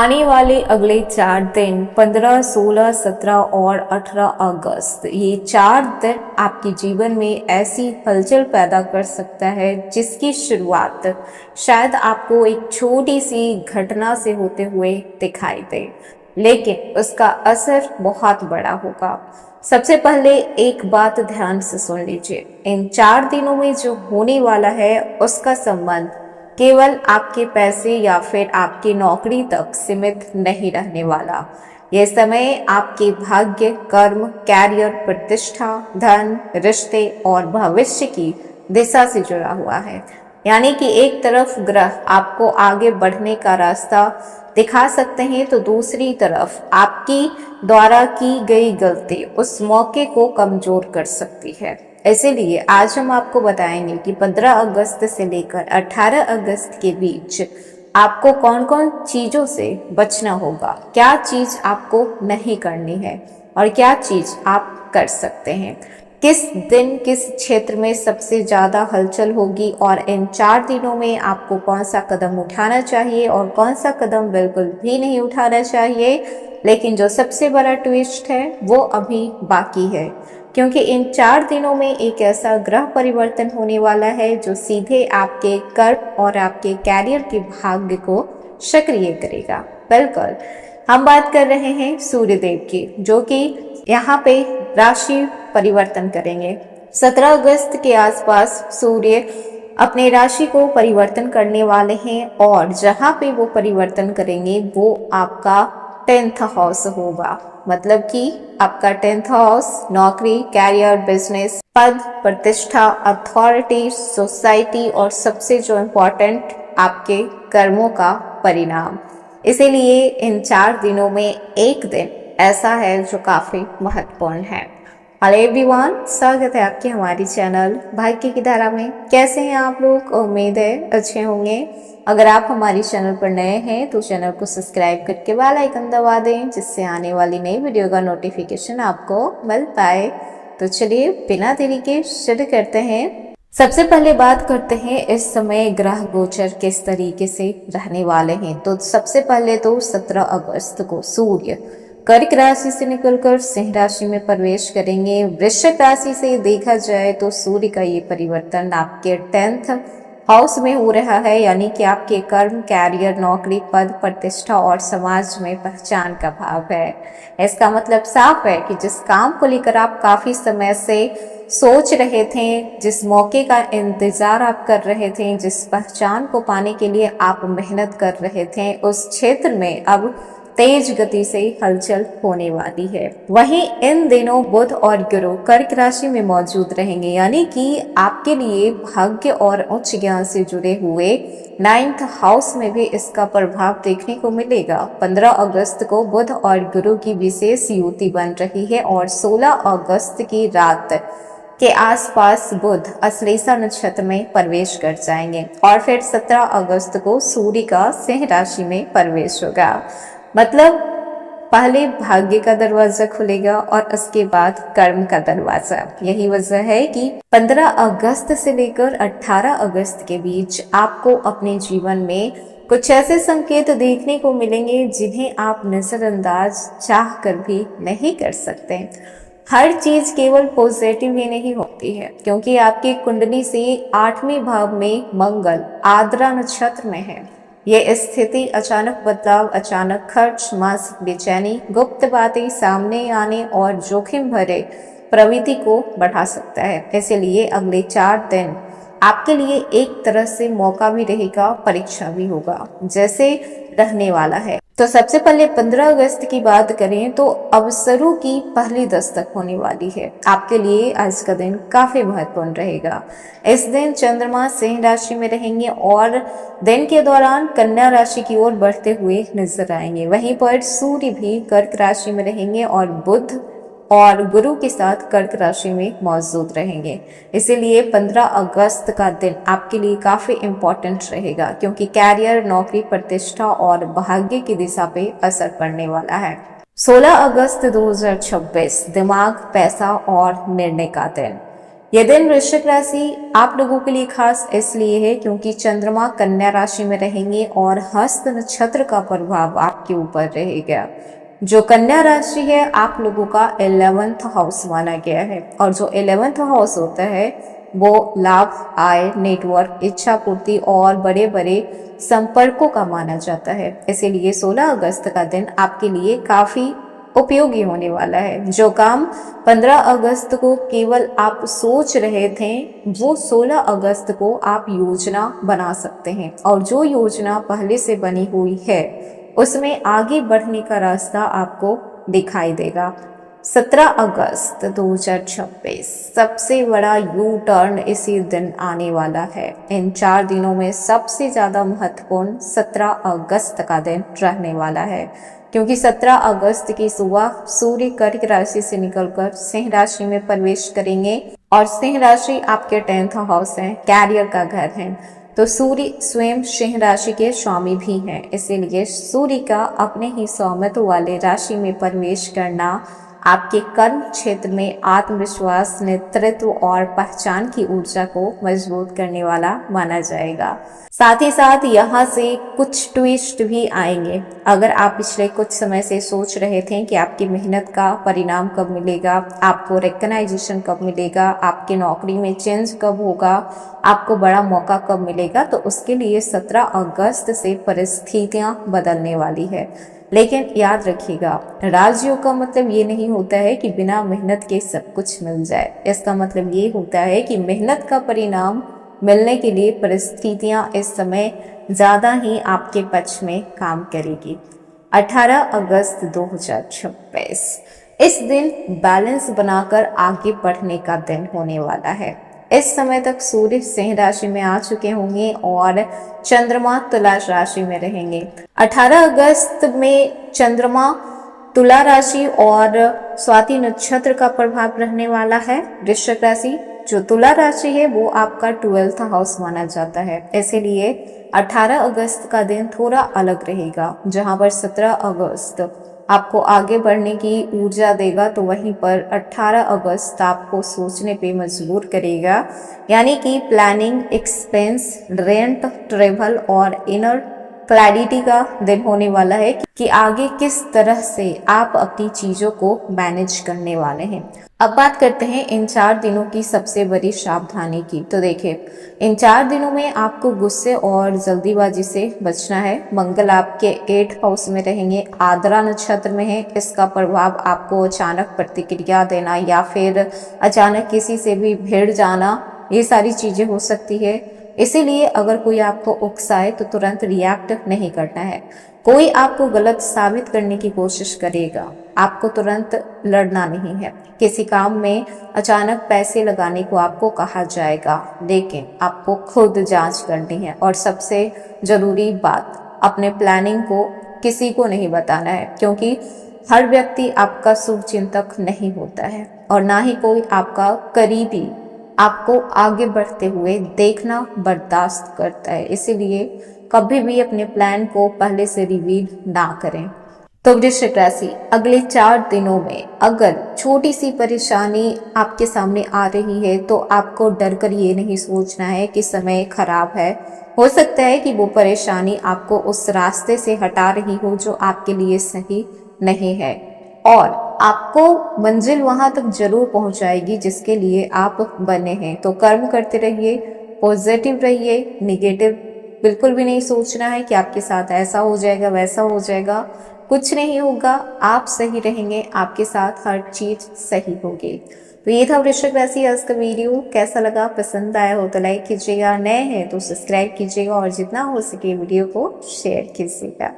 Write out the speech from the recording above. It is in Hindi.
आने वाले अगले 4 दिन 15, 16, 17 और 18 अगस्त, ये 4 दिन आपके जीवन में ऐसी हलचल पैदा कर सकता है जिसकी शुरुआत शायद आपको एक छोटी सी घटना से होते हुए दिखाई दे, लेकिन उसका असर बहुत बड़ा होगा। सबसे पहले एक बात ध्यान से सुन लीजिए, इन 4 दिनों में जो होने वाला है उसका संबंध केवल आपके पैसे या फिर आपकी नौकरी तक सीमित नहीं रहने वाला। यह समय आपके भाग्य, कर्म, कैरियर, प्रतिष्ठा, धन, रिश्ते और भविष्य की दिशा से जुड़ा हुआ है। यानी कि एक तरफ ग्रह आपको आगे बढ़ने का रास्ता दिखा सकते हैं तो दूसरी तरफ आपकी द्वारा की गई गलती उस मौके को कमजोर कर सकती है। इसीलिए आज हम आपको बताएंगे कि 15 अगस्त से लेकर 18 अगस्त के बीच आपको कौन कौन चीजों से बचना होगा, क्या चीज आपको नहीं करनी है और क्या चीज आप कर सकते हैं, किस दिन किस क्षेत्र में सबसे ज्यादा हलचल होगी और इन 4 दिनों में आपको कौन सा कदम उठाना चाहिए और कौन सा कदम बिल्कुल भी नहीं उठाना चाहिए। लेकिन जो सबसे बड़ा ट्विस्ट है वो अभी बाकी है, क्योंकि इन 4 दिनों में एक ऐसा ग्रह परिवर्तन होने वाला है जो सीधे आपके कर्म और आपके कैरियर के भाग्य को सक्रिय करेगा। बिल्कुल, हम बात कर रहे हैं सूर्यदेव की, जो कि यहाँ पे राशि परिवर्तन करेंगे। 17 अगस्त के आसपास सूर्य अपने राशि को परिवर्तन करने वाले हैं और जहाँ पे वो परिवर्तन करेंगे वो आपका 10th हाउस होगा। मतलब कि आपका 10th हाउस नौकरी, कैरियर, बिजनेस, पद, प्रतिष्ठा, अथॉरिटी, सोसाइटी और सबसे जो इम्पोर्टेंट आपके कर्मों का परिणाम। इसीलिए इन 4 दिनों में एक दिन ऐसा है जो काफी महत्वपूर्ण है। हेलो एवरीवन, स्वागत है आपके हमारी चैनल भाग्य की धारा में। कैसे हैं आप लोग? उम्मीद है अच्छे होंगे। अगर आप हमारी चैनल पर नए हैं तो चैनल को सब्सक्राइब करके बेल आइकन दबा दें, जिससे आने वाली नई वीडियो का नोटिफिकेशन आपको मिल पाए। तो चलिए बिना देरी के शुरू करते हैं। सबसे पहले बात करते हैं इस समय ग्रह गोचर किस तरीके से रहने वाले हैं। तो सबसे पहले तो 17 अगस्त को सूर्य कर्क राशि से निकलकर सिंह राशि में प्रवेश करेंगे। वृश्चिक राशि से देखा जाए तो सूर्य का ये परिवर्तन आपके 10th हाउस में हो रहा है, यानी कि आपके कर्म, कैरियर, नौकरी, पद, प्रतिष्ठा और समाज में पहचान का भाव है। इसका मतलब साफ है कि जिस काम को लेकर आप काफी समय से सोच रहे थे, जिस मौके का इंतजार आप कर रहे थे, जिस पहचान को पाने के लिए आप मेहनत कर रहे थे, उस क्षेत्र में अब तेज गति से हलचल होने वाली है। वहीं इन दिनों बुध और गुरु कर्क राशि में मौजूद रहेंगे, यानी कि आपके लिए भाग्य और उच्च ज्ञान से जुड़े हुए 9th हाउस में भी इसका प्रभाव देखने को मिलेगा। 15 अगस्त को बुध और गुरु की विशेष युति बन रही है और 16 अगस्त की रात के आसपास बुध अश्लेषा नक्षत्र में प्रवेश कर जाएंगे और फिर 17 अगस्त को सूर्य का सिंह राशि में प्रवेश होगा। मतलब पहले भाग्य का दरवाजा खुलेगा और उसके बाद कर्म का दरवाजा। यही वजह है कि 15 अगस्त से लेकर 18 अगस्त के बीच आपको अपने जीवन में कुछ ऐसे संकेत देखने को मिलेंगे जिन्हें आप नजरअंदाज चाह कर भी नहीं कर सकते। हर चीज केवल पॉजिटिव ही नहीं होती है, क्योंकि आपकी कुंडली से 8वें भाव में मंगल आर्द्रा नक्षत्र में है। ये स्थिति अचानक बदलाव, अचानक खर्च, मानसिक बेचैनी, गुप्त बातें सामने आने और जोखिम भरे प्रवृत्ति को बढ़ा सकता है। इसलिए अगले 4 दिन आपके लिए एक तरह से मौका भी रहेगा, परीक्षा भी होगा, जैसे रहने वाला है। तो सबसे पहले 15 अगस्त की बात करें तो अवसरों की पहली दस्तक होने वाली है। आपके लिए आज का दिन काफी महत्वपूर्ण रहेगा। इस दिन चंद्रमा सिंह राशि में रहेंगे और दिन के दौरान कन्या राशि की ओर बढ़ते हुए नजर आएंगे। वहीं पर सूर्य भी कर्क राशि में रहेंगे और बुध और गुरु के साथ कर्क राशि में मौजूद रहेंगे। इसीलिए 15 अगस्त का दिन आपके लिए काफी इम्पोर्टेंट रहेगा, क्योंकि कैरियर, नौकरी, प्रतिष्ठा और भाग्य की दिशा पे असर पड़ने वाला है। 16 अगस्त 2026 दिमाग, पैसा और निर्णय का दिन। यह दिन वृश्चिक राशि आप लोगों के लिए खास इसलिए है क्योंकि चंद्रमा कन्या राशि में रहेंगे और हस्त नक्षत्र का प्रभाव आपके ऊपर रहेगा। जो कन्या राशि है आप लोगों का 11th हाउस माना गया है और जो 11th हाउस होता है वो लाभ, आय, नेटवर्क, इच्छा पूर्ति और बड़े बड़े संपर्कों का माना जाता है। इसीलिए 16 अगस्त का दिन आपके लिए काफी उपयोगी होने वाला है। जो काम 15 अगस्त को केवल आप सोच रहे थे वो 16 अगस्त को आप योजना बना सकते हैं और जो योजना पहले से बनी हुई है उसमें आगे बढ़ने का रास्ता आपको दिखाई देगा। 17 अगस्त 2026 सबसे बड़ा यू टर्न इसी दिन आने वाला है। इन 4 दिनों में सबसे ज्यादा महत्वपूर्ण 17 अगस्त का दिन रहने वाला है क्योंकि 17 अगस्त की सुबह सूर्य कर्क राशि से निकलकर सिंह राशि में प्रवेश करेंगे और सिंह राशि आपके 10th हाउस है, कैरियर का घर है। तो सूर्य स्वयं सिंह राशि के स्वामी भी हैं, इसीलिए सूर्य का अपने ही स्वामित्व वाले राशि में प्रवेश करना आपके कर्म क्षेत्र में आत्मविश्वास, नेतृत्व और पहचान की ऊर्जा को मजबूत करने वाला माना जाएगा। साथ ही साथ यहाँ से कुछ ट्विस्ट भी आएंगे। अगर आप पिछले कुछ समय से सोच रहे थे कि आपकी मेहनत का परिणाम कब मिलेगा, आपको रिकग्नाइजेशन कब मिलेगा, आपकी नौकरी में चेंज कब होगा, आपको बड़ा मौका कब मिलेगा, तो उसके लिए 17 अगस्त से परिस्थितियां बदलने वाली है। लेकिन याद रखिएगा, राजयोग का मतलब ये नहीं होता है कि बिना मेहनत के सब कुछ मिल जाए। इसका मतलब ये होता है कि मेहनत का परिणाम मिलने के लिए परिस्थितियां इस समय ज्यादा ही आपके पक्ष में काम करेगी। 18 अगस्त 2026 इस दिन बैलेंस बनाकर आगे बढ़ने का दिन होने वाला है। इस समय तक सूर्य सिंह राशि में आ चुके होंगे और चंद्रमा तुला राशि में रहेंगे। 18 अगस्त में चंद्रमा तुला राशि और स्वाति नक्षत्र का प्रभाव रहने वाला है। वृश्चिक राशि, जो तुला राशि है वो आपका 12th हाउस माना जाता है, इसीलिए 18 अगस्त का दिन थोड़ा अलग रहेगा। जहां पर 17 अगस्त आपको आगे बढ़ने की ऊर्जा देगा तो वहीं पर 18 अगस्त आपको सोचने पे मजबूर करेगा, यानी कि प्लानिंग, एक्सपेंस, रेंट, ट्रेवल और इनर क्लैरिटी का दिन होने वाला है कि आगे किस तरह से आप अपनी चीजों को मैनेज करने वाले हैं। अब बात करते हैं इन 4 दिनों की सबसे बड़ी सावधानी की। तो देखिए, इन 4 दिनों में आपको गुस्से और जल्दीबाजी से बचना है। मंगल आपके 8th हाउस में रहेंगे, आद्रा नक्षत्र में है। इसका प्रभाव आपको अचानक प्रतिक्रिया देना या फिर अचानक किसी से भी भिड़ जाना, ये सारी चीजें हो सकती है। इसीलिए अगर कोई आपको उकसाए तो तुरंत रिएक्ट नहीं करना है। कोई आपको गलत साबित करने की कोशिश करेगा, आपको तुरंत लड़ना नहीं है। किसी काम में अचानक पैसे लगाने को आपको कहा जाएगा, लेकिन आपको खुद जांच करनी है। और सबसे जरूरी बात, अपने प्लानिंग को किसी को नहीं बताना है, क्योंकि हर व्यक्ति आपका शुभचिंतक नहीं होता है और ना ही कोई आपका करीबी आपको आगे बढ़ते हुए देखना बर्दाश्त करता है। इसीलिए कभी भी अपने प्लान को पहले से रिवील ना करें। तो वृश्चिक राशि, अगले 4 दिनों में अगर छोटी सी परेशानी आपके सामने आ रही है तो आपको डर कर ये नहीं सोचना है कि समय खराब है। हो सकता है कि वो परेशानी आपको उस रास्ते से हटा रही हो जो आपके लिए सही नहीं है और आपको मंजिल वहां तक जरूर पहुंचाएगी जिसके लिए आप बने हैं। तो कर्म करते रहिए, पॉजिटिव रहिए, निगेटिव बिल्कुल भी नहीं सोचना है कि आपके साथ ऐसा हो जाएगा, वैसा हो जाएगा। कुछ नहीं होगा, आप सही रहेंगे, आपके साथ हर चीज सही होगी। तो ये था वृश्चिक राशि आज का वीडियो। कैसा लगा, पसंद आया हो तो लाइक कीजिएगा, नए हैं तो सब्सक्राइब कीजिएगा और जितना हो सके वीडियो को शेयर कीजिएगा।